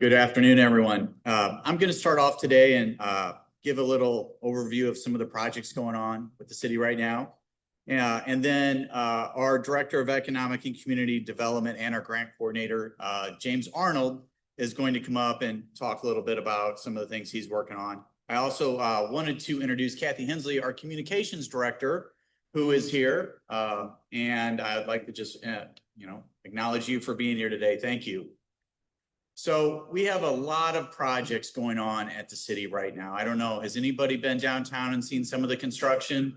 Good afternoon, everyone. I'm going to start off today and give a little overview of some of the projects going on with the city right now. And then our Director of Economic and Community Development and our grant coordinator, James Arnold, is going to come up and talk a little bit about some of the things he's working on. I also wanted to introduce Kathy Hensley, our Communications Director, who is here. And I'd like to just, acknowledge you for being here today. Thank you. So we have a lot of projects going on at the city right now. I don't know, has anybody been downtown and seen some of the construction?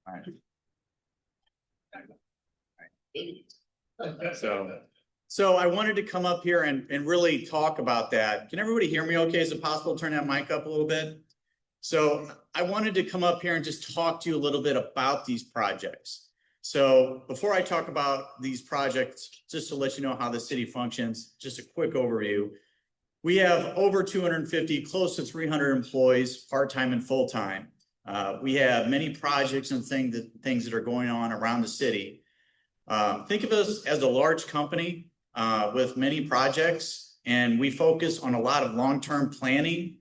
All right. So I wanted to come up here and really talk about that. Can everybody hear me okay? Is it possible to turn that mic up a little bit? So I wanted to come up here and just talk to you a little bit about these projects. So before I talk about these projects, just to let you know how the city functions, just a quick overview. We have over 250, close to 300 employees, part-time and full-time. We have many projects and things that are going on around the city. Think of us as a large company with many projects, and we focus on a lot of long-term planning.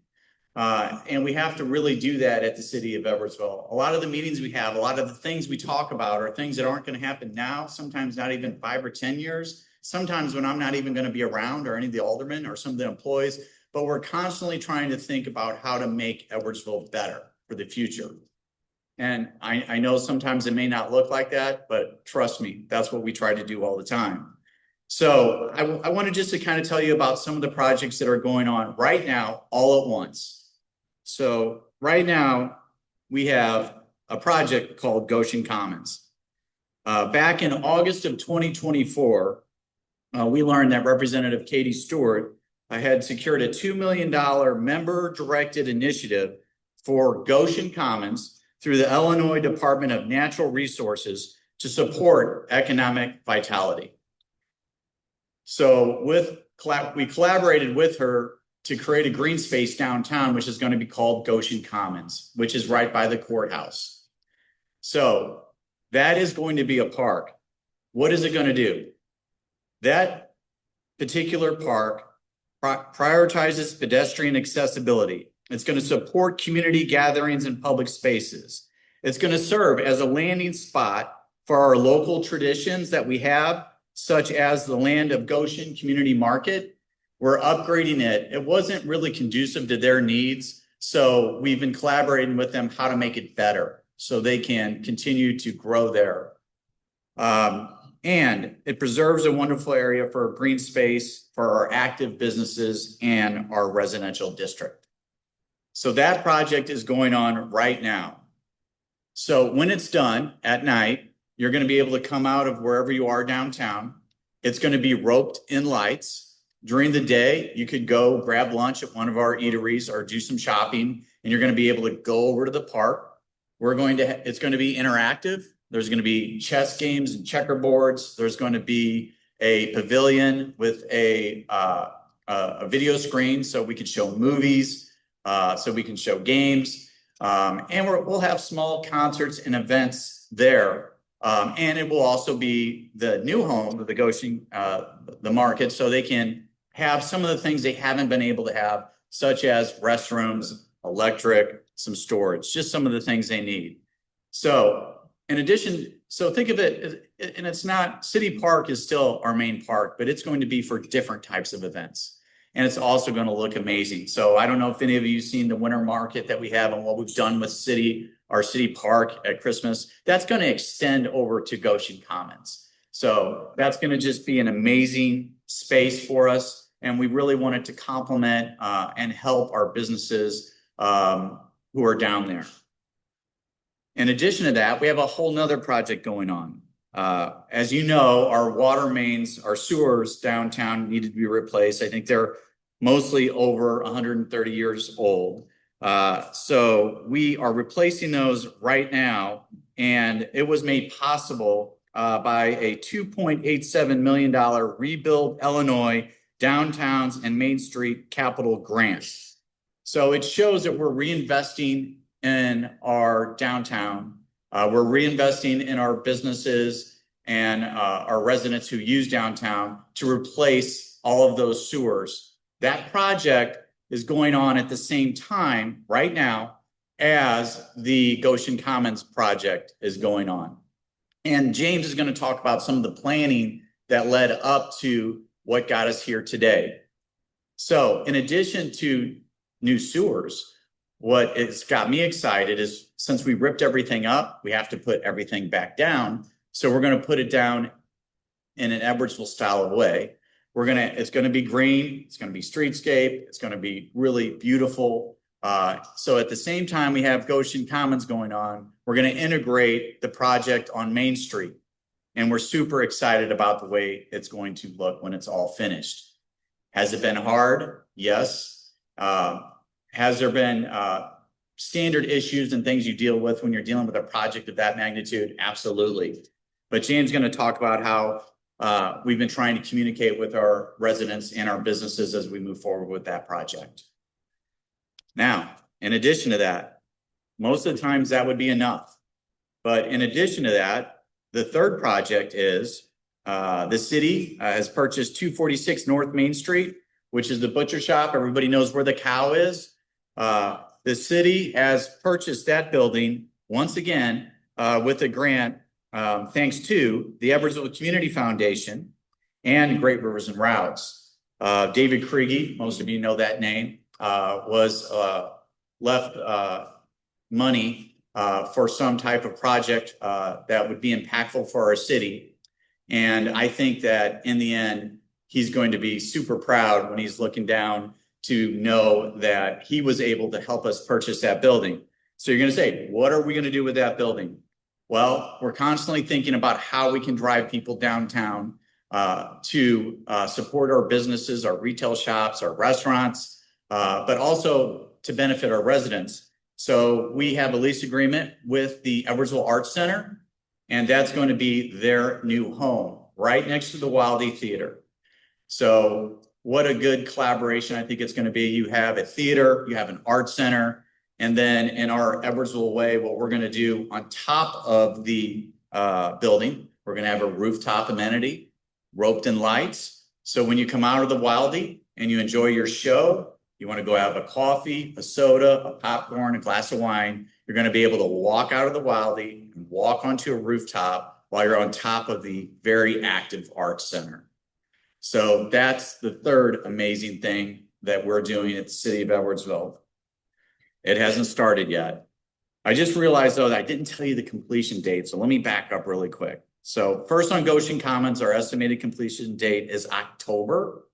And we have to really do that at the city of Edwardsville. A lot of the meetings we have, a lot of the things we talk about are things that aren't going to happen now, sometimes not even 5 or 10 years, sometimes when I'm not even going to be around, or any of the aldermen or some of the employees, but we're constantly trying to think about how to make Edwardsville better for the future. And I know sometimes it may not look like that, but trust me, that's what we try to do all the time. So I wanted just to kind of tell you about some of the projects that are going on right now, all at once. So right now we have a project called Goshen Commons. Back in August of 2024, we learned that Representative Katie Stewart had secured a $2 million member-directed initiative for Goshen Commons through the Illinois Department of Natural Resources to support economic vitality. So we collaborated with her to create a green space downtown, which is going to be called Goshen Commons, which is right by the courthouse. So that is going to be a park. What is it going to do? That particular park prioritizes pedestrian accessibility. It's going to support community gatherings and public spaces. It's going to serve as a landing spot for our local traditions that we have, such as the Land of Goshen Community Market. We're upgrading it. It wasn't really conducive to their needs, so we've been collaborating with them how to make it better so they can continue to grow there. And it preserves a wonderful area for green space for our active businesses and our residential district. So that project is going on right now. So when it's done at night, you're going to be able to come out of wherever you are downtown. It's going to be roped in lights. During the day, you could go grab lunch at one of our eateries or do some shopping, and you're going to be able to go over to the park. It's going to be interactive. There's going to be chess games and checkerboards. There's going to be a pavilion with a video screen so we can show movies, so we can show games. And we'll have small concerts and events there. And it will also be the new home of the Goshen, the market, so they can have some of the things they haven't been able to have, such as restrooms, electric, some storage, just some of the things they need. So in addition, so think of it, and it's not, City Park is still our main park, but it's going to be for different types of events. And it's also going to look amazing. So I don't know if any of you have seen the winter market that we have and what we've done with our city park at Christmas. That's going to extend over to Goshen Commons. So that's going to just be an amazing space for us. And we really wanted to complement and help our businesses who are down there. In addition to that, we have a whole nother project going on. As you know, our water mains, our sewers downtown needed to be replaced. I think they're mostly over 130 years old. So we are replacing those right now, and it was made possible by a $2.87 million Rebuild Illinois Downtowns and Main Street Capital Grant. So it shows that we're reinvesting in our downtown. We're reinvesting in our businesses and our residents who use downtown to replace all of those sewers. That project is going on at the same time right now as the Goshen Commons project is going on. And James is going to talk about some of the planning that led up to what got us here today. So in addition to new sewers, what has got me excited is since we ripped everything up, we have to put everything back down. So we're going to put it down in an Edwardsville style of way. It's going to be green. It's going to be streetscape. It's going to be really beautiful. So at the same time we have Goshen Commons going on, we're going to integrate the project on Main Street. And we're super excited about the way it's going to look when it's all finished. Has it been hard? Yes. Has there been standard issues and things you deal with when you're dealing with a project of that magnitude? Absolutely. But James is going to talk about how we've been trying to communicate with our residents and our businesses as we move forward with that project. Now, in addition to that, most of the times that would be enough. But in addition to that, the third project is the city has purchased 246 North Main Street, which is the butcher shop. Everybody knows where the cow is. The city has purchased that building once again with a grant thanks to the Edwardsville Community Foundation and Great Rivers and Routes. David Kriege, most of you know that name, was left money for some type of project that would be impactful for our city. And I think that in the end, he's going to be super proud when he's looking down to know that he was able to help us purchase that building. So you're going to say, what are we going to do with that building? Well, we're constantly thinking about how we can drive people downtown to support our businesses, our retail shops, our restaurants, but also to benefit our residents. So we have a lease agreement with the Edwardsville Arts Center, and that's going to be their new home right next to the Wildy Theater. So what a good collaboration I think it's going to be. You have a theater, you have an art center, and then in our Edwardsville way, what we're going to do on top of the building, we're going to have a rooftop amenity, roped in lights. So when you come out of the Wildy and you enjoy your show, you want to go have a coffee, a soda, a popcorn, a glass of wine, you're going to be able to walk out of the Wildy and walk onto a rooftop while you're on top of the very active arts center. So that's the third amazing thing that we're doing at the city of Edwardsville. It hasn't started yet. I just realized though that I didn't tell you the completion date. So let me back up really quick. So first on Goshen Commons, our estimated completion date is October.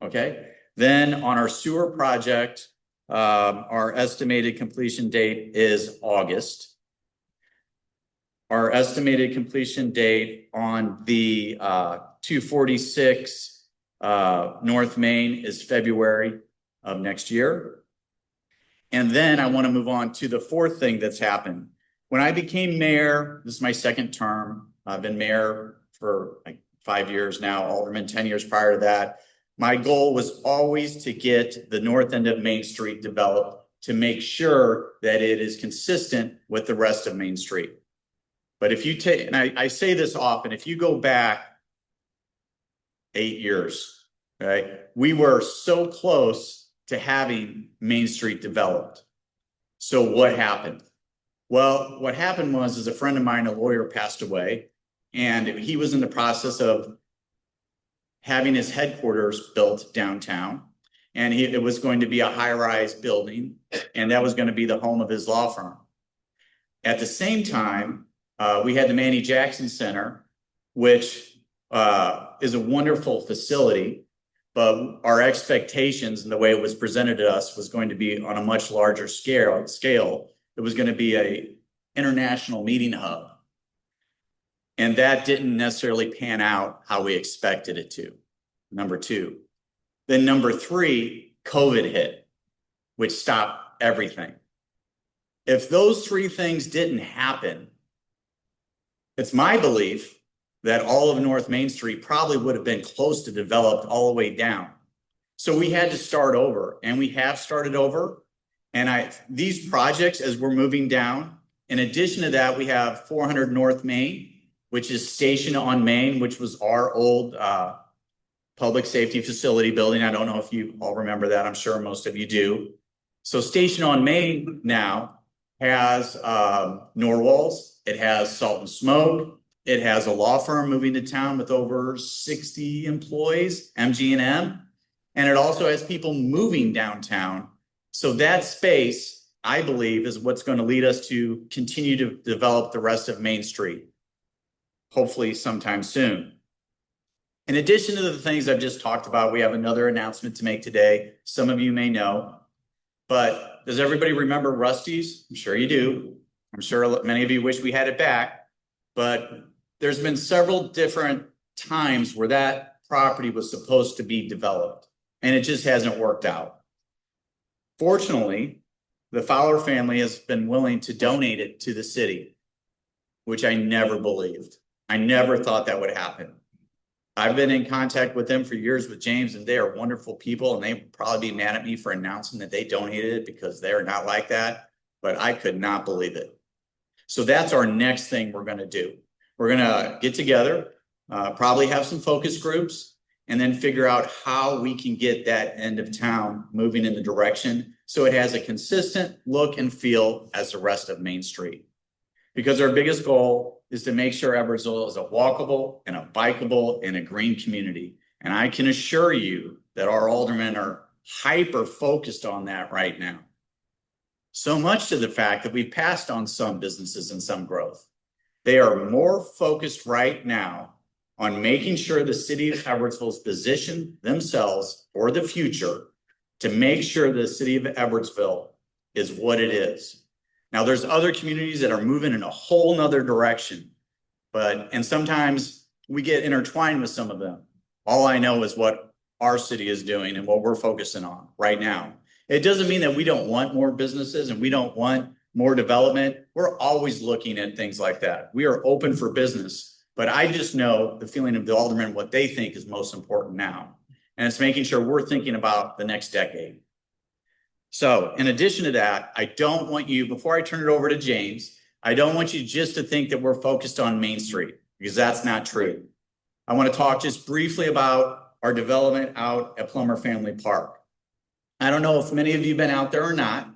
Okay. Then on our sewer project, our estimated completion date is August. Our estimated completion date on the 246 North Main is February of next year. And then I want to move on to the fourth thing that's happened. When I became mayor, this is my second term. I've been mayor for like 5 years now, alderman 10 years prior to that. My goal was always to get the north end of Main Street developed to make sure that it is consistent with the rest of Main Street. But if you take, and I say this often, if you go back 8 years, right, we were so close to having Main Street developed. So what happened? Well, what happened was a friend of mine, a lawyer, passed away, and he was in the process of having his headquarters built downtown. And it was going to be a high-rise building, and that was going to be the home of his law firm. At the same time, we had the Manny Jackson Center, which is a wonderful facility, but our expectations and the way it was presented to us was going to be on a much larger scale. It was going to be an international meeting hub. And that didn't necessarily pan out how we expected it to, number two. Then number three, COVID hit, which stopped everything. If those three things didn't happen, it's my belief that all of North Main Street probably would have been close to developed all the way down. So we had to start over, and we have started over. And these projects, as we're moving down, in addition to that, we have 400 North Main, which is Station on Main, which was our old public safety facility building. I don't know if you all remember that. I'm sure most of you do. So Station on Main now has Norwalls. It has Salt and Smoke. It has a law firm moving to town with over 60 employees, MG&M. And it also has people moving downtown. So that space, I believe, is what's going to lead us to continue to develop the rest of Main Street, hopefully sometime soon. In addition to the things I've just talked about, we have another announcement to make today. Some of you may know, but does everybody remember Rusty's? I'm sure you do. I'm sure many of you wish we had it back, but there's been several different times where that property was supposed to be developed, and it just hasn't worked out. Fortunately, the Fowler family has been willing to donate it to the city, which I never believed. I never thought that would happen. I've been in contact with them for years with James, and they are wonderful people, and they would probably be mad at me for announcing that they donated it because they're not like that, but I could not believe it. So that's our next thing we're going to do. We're going to get together, probably have some focus groups, and then figure out how we can get that end of town moving in the direction so it has a consistent look and feel as the rest of Main Street. Because our biggest goal is to make sure Edwardsville is a walkable and a bikeable and a green community. And I can assure you that our aldermen are hyper focused on that right now. So much to the fact that we've passed on some businesses and some growth. They are more focused right now on making sure the city of Edwardsville's position themselves for the future to make sure the city of Edwardsville is what it is. Now, there's other communities that are moving in a whole nother direction, and sometimes we get intertwined with some of them. All I know is what our city is doing and what we're focusing on right now. It doesn't mean that we don't want more businesses and we don't want more development. We're always looking at things like that. We are open for business, but I just know the feeling of the aldermen, what they think is most important now. And it's making sure we're thinking about the next decade. So in addition to that, I don't want you, before I turn it over to James, I don't want you just to think that we're focused on Main Street, because that's not true. I want to talk just briefly about our development out at Plummer Family Park. I don't know if many of you have been out there or not,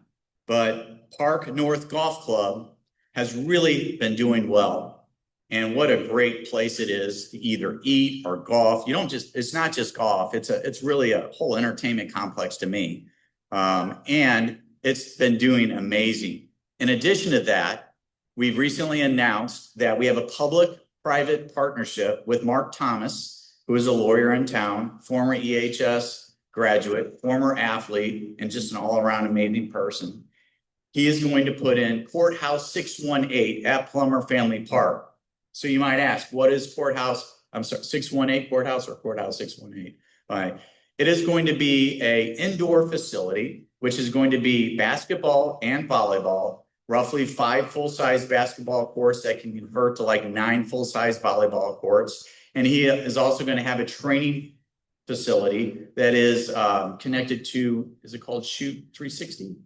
but Park North Golf Club has really been doing well. And what a great place it is to either eat or golf. It's not just golf. It's really a whole entertainment complex to me. And it's been doing amazing. In addition to that, we've recently announced that we have a public-private partnership with Mark Thomas, who is a lawyer in town, former EHS graduate, former athlete, and just an all-around amazing person. He is going to put in Courthouse 618 at Plummer Family Park. So you might ask, what is 618 Courthouse or Courthouse 618? All right. It is going to be an indoor facility, which is going to be basketball and volleyball, roughly 5 full-size basketball courts that can convert to like 9 full-size volleyball courts. And he is also going to have a training facility that is connected to, is it called Shoot 360?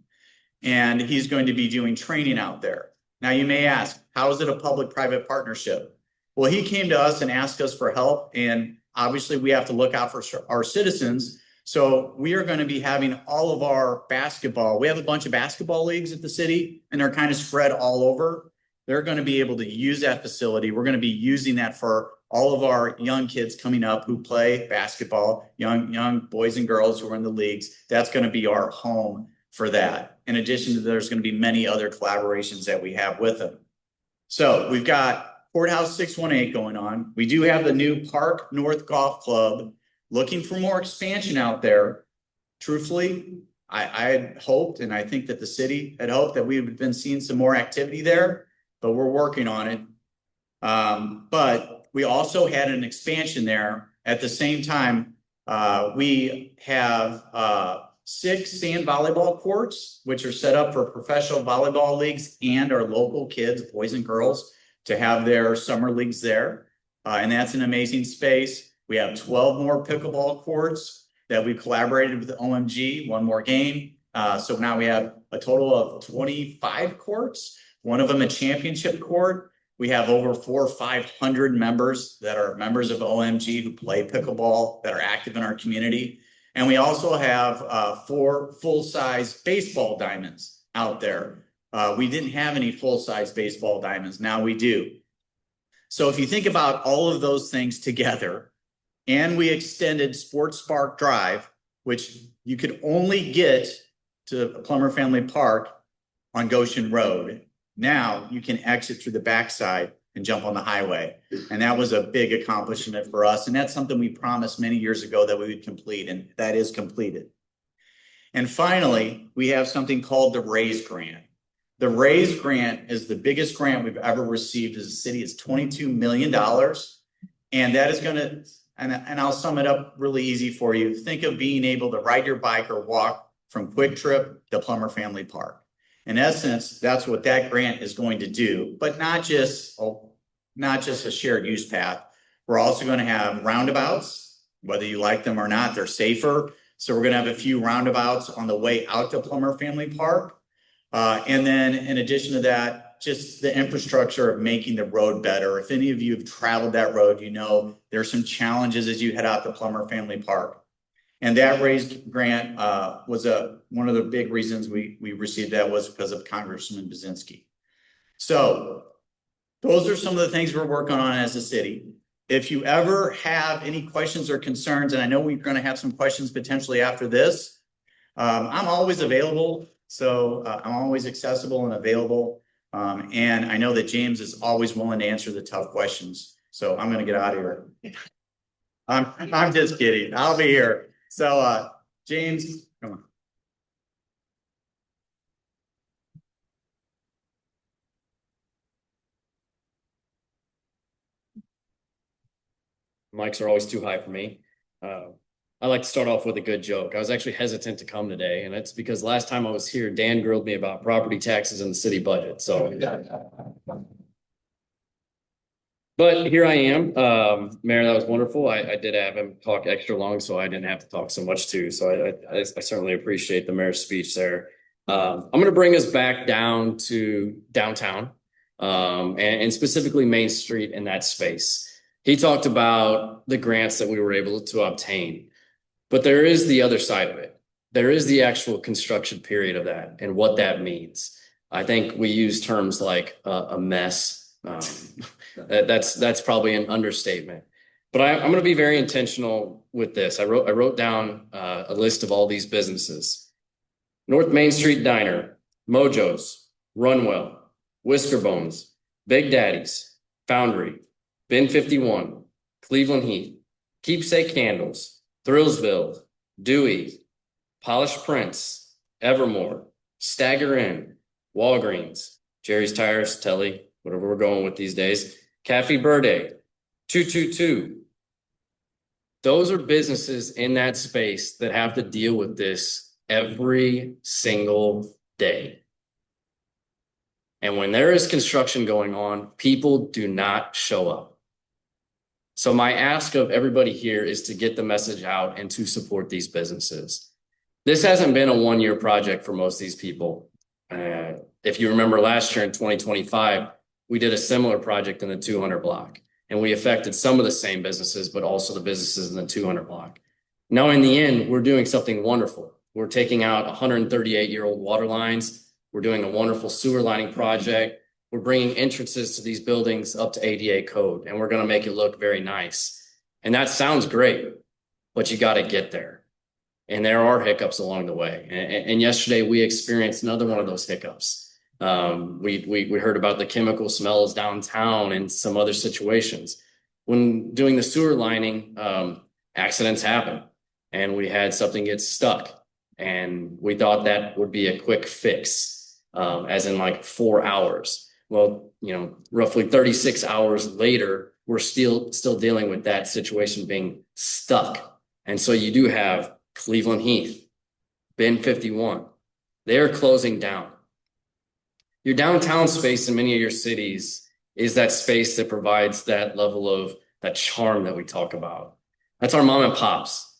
And he's going to be doing training out there. Now you may ask, how is it a public-private partnership? Well, he came to us and asked us for help, and obviously we have to look out for our citizens. So we are going to be having all of our basketball. We have a bunch of basketball leagues at the city, and they're kind of spread all over. They're going to be able to use that facility. We're going to be using that for all of our young kids coming up who play basketball, young boys and girls who are in the leagues. That's going to be our home for that. In addition to, there's going to be many other collaborations that we have with them. So we've got Courthouse 618 going on. We do have the new Park North Golf Club looking for more expansion out there. Truthfully, I had hoped, and I think that the city had hoped that we would have been seeing some more activity there, but we're working on it. But we also had an expansion there. At the same time, we have 6 sand volleyball courts, which are set up for professional volleyball leagues and our local kids, boys and girls, to have their summer leagues there. And that's an amazing space. We have 12 more pickleball courts that we've collaborated with OMG, one more game. So now we have a total of 25 courts, one of them a championship court. We have over 400 or 500 members that are members of OMG who play pickleball, that are active in our community. And we also have 4 full-size baseball diamonds out there. We didn't have any full-size baseball diamonds. Now we do. So if you think about all of those things together, and we extended Sports Spark Drive, which you could only get to Plummer Family Park on Goshen Road. Now you can exit through the backside and jump on the highway. And that was a big accomplishment for us. And that's something we promised many years ago that we would complete, and that is completed. And finally, we have something called the RAISE grant. The RAISE grant is the biggest grant we've ever received as a city. It's $22 million. And that is going to, and I'll sum it up really easy for you. Think of being able to ride your bike or walk from Quick Trip to Plummer Family Park. In essence, that's what that grant is going to do, but not just a shared use path. We're also going to have roundabouts, whether you like them or not, they're safer. So we're going to have a few roundabouts on the way out to Plummer Family Park. And then in addition to that, just the infrastructure of making the road better. If any of you have traveled that road, you know there's some challenges as you head out to Plummer Family Park. And that RAISE grant was one of the big reasons we received that was because of Congressman Buzinski. So those are some of the things we're working on as a city. If you ever have any questions or concerns, and I know we're going to have some questions potentially after this, I'm always available. So I'm always accessible and available. And I know that James is always willing to answer the tough questions. So I'm going to get out of here. I'm just kidding. I'll be here. So, James, come on. Mics are always too high for me. I like to start off with a good joke. I was actually hesitant to come today, and it's because last time I was here, Dan grilled me about property taxes and the city budget. So, but here I am. Mayor, that was wonderful. I did have him talk extra long, so I didn't have to talk so much too. So I certainly appreciate the mayor's speech there. I'm going to bring us back down to downtown, and specifically Main Street in that space. He talked about the grants that we were able to obtain, but there is the other side of it. There is the actual construction period of that and what that means. I think we use terms like a mess. That's probably an understatement, but I'm going to be very intentional with this. I wrote down a list of all these businesses: North Main Street Diner, Mojo's, Runwell, Whisker Bones, Big Daddy's, Foundry, Bin 51, Cleveland Heath, Keepsake Candles, Thrillsville, Dewey, Polished Prince, Evermore, Stagger Inn, Walgreens, Jerry's Tires, Telly, whatever we're going with these days, Cafe Verde, 222. Those are businesses in that space that have to deal with this every single day. And when there is construction going on, people do not show up. So my ask of everybody here is to get the message out and to support these businesses. This hasn't been a one-year project for most of these people. If you remember last year in 2025, we did a similar project in the 200 block, and we affected some of the same businesses, but also the businesses in the 200 block. Now, in the end, we're doing something wonderful. We're taking out 138-year-old water lines. We're doing a wonderful sewer lining project. We're bringing entrances to these buildings up to ADA code, and we're going to make it look very nice. And that sounds great, but you got to get there. And there are hiccups along the way. And yesterday we experienced another one of those hiccups. We heard about the chemical smells downtown and some other situations. When doing the sewer lining, accidents happen, and we had something get stuck, and we thought that would be a quick fix, as in like 4 hours. Well, roughly 36 hours later, we're still dealing with that situation being stuck. And so you do have Cleveland Heath, Bin 51, they're closing down. Your downtown space in many of your cities is that space that provides that level of that charm that we talk about. That's our mom and pops.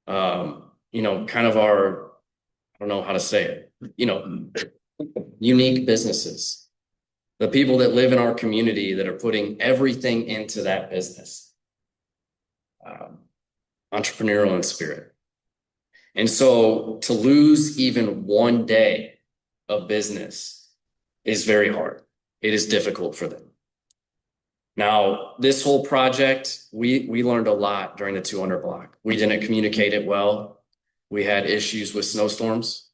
Kind of our, I don't know how to say it, unique businesses. the people that live in our community that are putting everything into that business. Entrepreneurial in spirit. And so to lose even one day of business is very hard. It is difficult for them. Now, this whole project, we learned a lot during the 200 block. We didn't communicate it well. We had issues with snowstorms.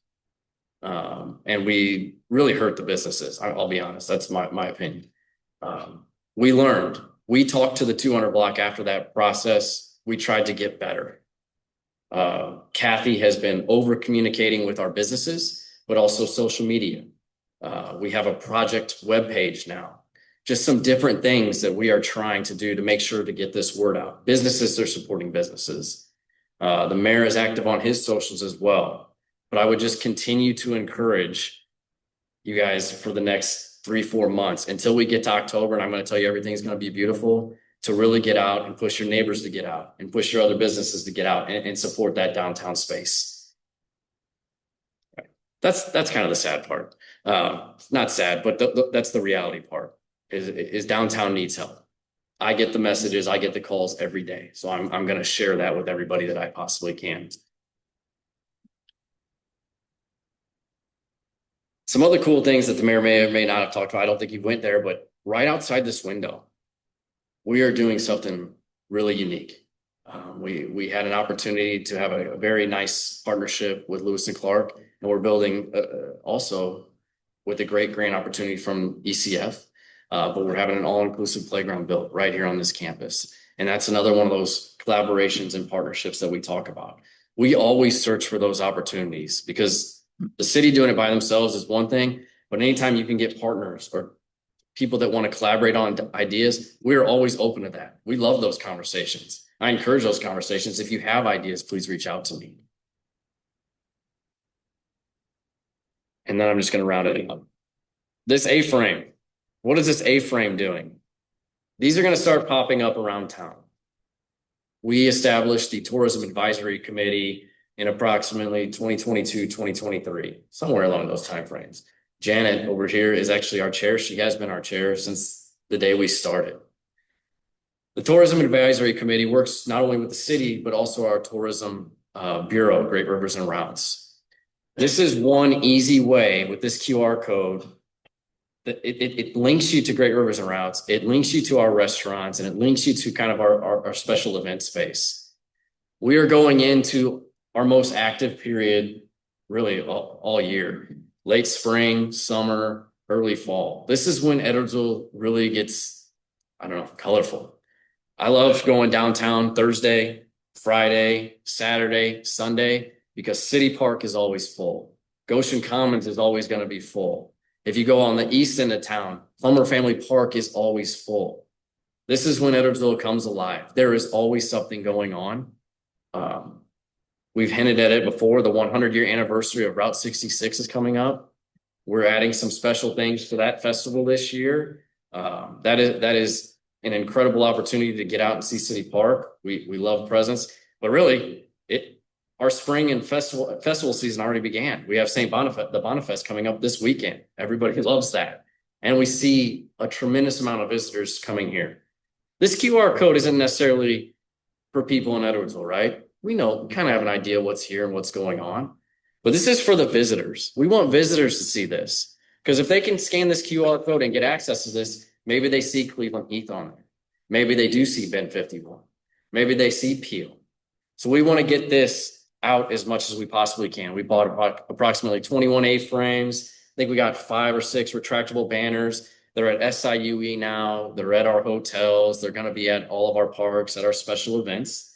And we really hurt the businesses. I'll be honest. That's my opinion. We learned. We talked to the 200 block after that process. We tried to get better. Kathy has been over communicating with our businesses, but also social media. We have a project webpage now. Just some different things that we are trying to do to make sure to get this word out. Businesses are supporting businesses. The mayor is active on his socials as well. But I would just continue to encourage you guys for the next 3-4 months until we get to October. And I'm going to tell you everything's going to be beautiful, to really get out and push your neighbors to get out and push your other businesses to get out and support that downtown space. That's kind of the sad part. Not sad, but that's the reality part. Is downtown needs help. I get the messages, I get the calls every day. So I'm going to share that with everybody that I possibly can. Some other cool things that the mayor may or may not have talked about. I don't think he went there, but right outside this window, we are doing something really unique. We had an opportunity to have a very nice partnership with Lewis and Clark, and we're building also with a great grant opportunity from ECF. But we're having an all-inclusive playground built right here on this campus. And that's another one of those collaborations and partnerships that we talk about. We always search for those opportunities because the city doing it by themselves is one thing, but anytime you can get partners or people that want to collaborate on ideas, we're always open to that. We love those conversations. I encourage those conversations. If you have ideas, please reach out to me. And then I'm just going to round it up. This A-frame. What is this A-frame doing? These are going to start popping up around town. We established the Tourism Advisory Committee in approximately 2022, 2023, somewhere along those timeframes. Janet over here is actually our chair. She has been our chair since the day we started. The Tourism Advisory Committee works not only with the city, but also our tourism bureau, Great Rivers and Routes. This is one easy way with this QR code. It links you to Great Rivers and Routes. It links you to our restaurants, and it links you to kind of our special event space. We are going into our most active period, really all year. Late spring, summer, early fall. This is when Edwardsville really gets, I don't know, colorful. I love going downtown Thursday, Friday, Saturday, Sunday, because City Park is always full. Goshen Commons is always going to be full. If you go on the east end of town, Plummer Family Park is always full. This is when Edwardsville comes alive. There is always something going on. We've hinted at it before. The 100-year anniversary of Route 66 is coming up. We're adding some special things to that festival this year. That is an incredible opportunity to get out and see City Park. We love presence, but really, our spring and festival season already began. We have St. Boniface, the Bonifest coming up this weekend. Everybody loves that. And we see a tremendous amount of visitors coming here. This QR code isn't necessarily for people in Edwardsville, right? We know, kind of have an idea what's here and what's going on. But this is for the visitors. We want visitors to see this. Because if they can scan this QR code and get access to this, maybe they see Cleveland Heath on there. Maybe they do see Ben 51. Maybe they see Peel. So we want to get this out as much as we possibly can. We bought approximately 21 A-frames. I think we got 5 or 6 retractable banners. They're at SIUE now. They're at our hotels. They're going to be at all of our parks, at our special events.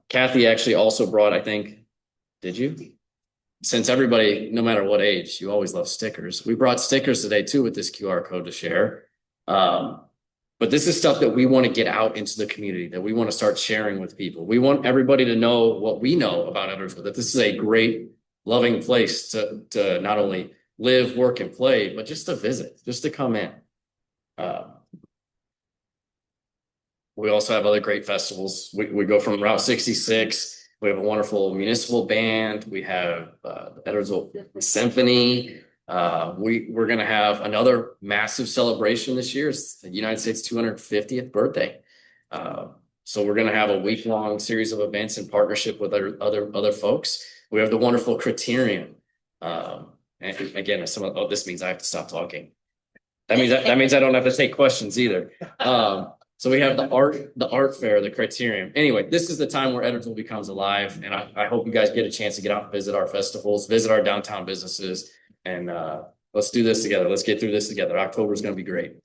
Kathy actually also brought, I think, did you? Since everybody, no matter what age, you always love stickers. We brought stickers today too with this QR code to share. But this is stuff that we want to get out into the community, that we want to start sharing with people. We want everybody to know what we know about Edwardsville, that this is a great, loving place to not only live, work, and play, but just to visit, just to come in. We also have other great festivals. We go from Route 66. We have a wonderful municipal band. We have Edwardsville Symphony. We're gonna have another massive celebration this year. It's the United States 250th birthday. So we're gonna have a week-long series of events in partnership with other folks. We have the wonderful Criterion. And again, this means I have to stop talking. That means I don't have to take questions either. So we have the art fair, the Criterion. Anyway, this is the time where Edwardsville becomes alive, and I hope you guys get a chance to get out and visit our festivals, visit our downtown businesses, and let's do this together. Let's get through this together. October is going to be great.